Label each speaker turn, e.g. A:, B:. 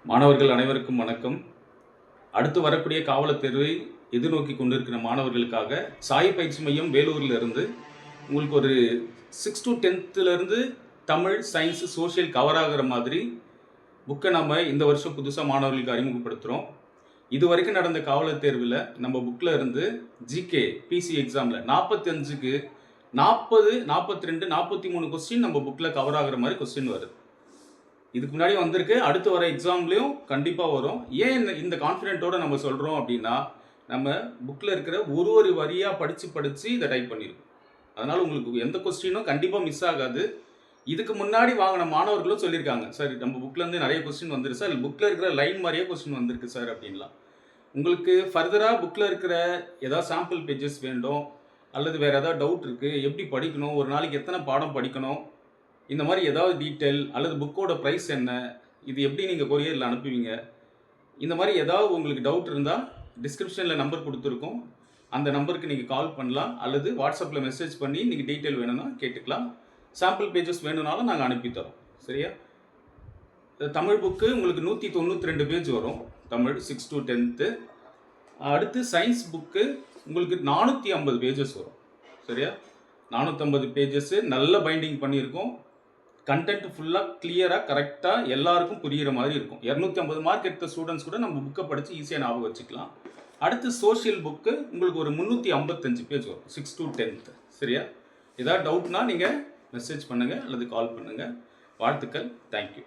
A: மாணவர்கள் அனைவருக்கும் வணக்கம். அடுத்து வரக்கூடிய காவலர் தேர்வை எதிர்நோக்கி கொண்டிருக்கிற மாணவர்களுக்காக சாய் பயிற்சி மையம் வேலூரில் இருந்து உங்களுக்கு ஒரு 6 to 10th Tamil, science, social cover ஆகிற மாதிரி புக்கை நம்ம இந்த வருஷம் புதுசாக மாணவர்களுக்கு அறிமுகப்படுத்துகிறோம். இது வரைக்கும் நடந்த காவலர் தேர்வில் நம்ம புக்கில் இருந்து ஜிகே பிசி எக்ஸாமில் 45க்கு 40, 42, 43 கொஸ்டின் நம்ம புக்கில் கவர் ஆகிற மாதிரி கொஸ்டின் வருது. இதுக்கு முன்னாடி வந்திருக்கு, அடுத்து வர எக்ஸாம்லேயும் கண்டிப்பாக வரும். ஏன் இந்த கான்ஃபிடென்ட்டோடு நம்ம சொல்கிறோம் அப்படின்னா, நம்ம புக்கில் இருக்கிற ஒரு வரியாக படித்து இதை டைப் பண்ணியிருக்கோம். அதனால் உங்களுக்கு எந்த கொஸ்டினும் கண்டிப்பாக மிஸ் ஆகாது. இதுக்கு முன்னாடி வாங்கின மாணவர்களும் சொல்லியிருக்காங்க, சார் நம்ம புக்கிலேருந்து நிறைய கொஸ்டின் வந்துருக்கு சார், புக்கில் இருக்கிற லைன் மாதிரியே கொஸ்டின் வந்திருக்கு சார் அப்படின்லாம். உங்களுக்கு ஃபர்தராக புக்கில் இருக்கிற ஏதாவது சாம்பிள் பேஜஸ் வேண்டும், அல்லது வேறு ஏதாவது டவுட் இருக்குது, எப்படி படிக்கணும், ஒரு நாளைக்கு எத்தனை பாடம் படிக்கணும், இந்த மாதிரி ஏதாவது டீட்டெயில், அல்லது புக்கோட ப்ரைஸ் என்ன, இது எப்படி நீங்கள் கொரியரில் அனுப்புவீங்க, இந்த மாதிரி ஏதாவது உங்களுக்கு டவுட் இருந்தால் டிஸ்கிரிப்ஷனில் நம்பர் கொடுத்துருக்கோம். அந்த நம்பருக்கு நீங்கள் கால் பண்ணலாம், அல்லது வாட்ஸ்அப்பில் மெசேஜ் பண்ணி நீங்கள் டீட்டெயில் வேணும்னா கேட்டுக்கலாம். சாம்பிள் பேஜஸ் வேணும்னாலும் நாங்கள் அனுப்பித்தரோம். சரியா? தமிழ் புக்கு உங்களுக்கு 192 பேஜ் வரும், தமிழ் 6 to 10th. அடுத்து சயின்ஸ் புக்கு உங்களுக்கு 450 பேஜஸ் வரும். சரியா? 450 பேஜஸ்ஸு நல்ல பைண்டிங் பண்ணியிருக்கோம். கண்டென்ட் ஃபுல்லாக கிளியராக கரெக்டாக எல்லாருக்கும் புரிகிற மாதிரி இருக்கும். 250 மார்க் எடுத்த ஸ்டூடெண்ட்ஸ் கூட நம்ம புக்கை படித்து ஈஸியாக ஞாபகம் வச்சுக்கலாம். அடுத்து சோஷியல் புக்கு உங்களுக்கு ஒரு 355 பேஜ் வரும், 6 to 10th. சரியா? ஏதாவது டவுட்னா நீங்கள் மெசேஜ் பண்ணுங்கள் அல்லது கால் பண்ணுங்கள். வாழ்த்துக்கள். தேங்க்யூ.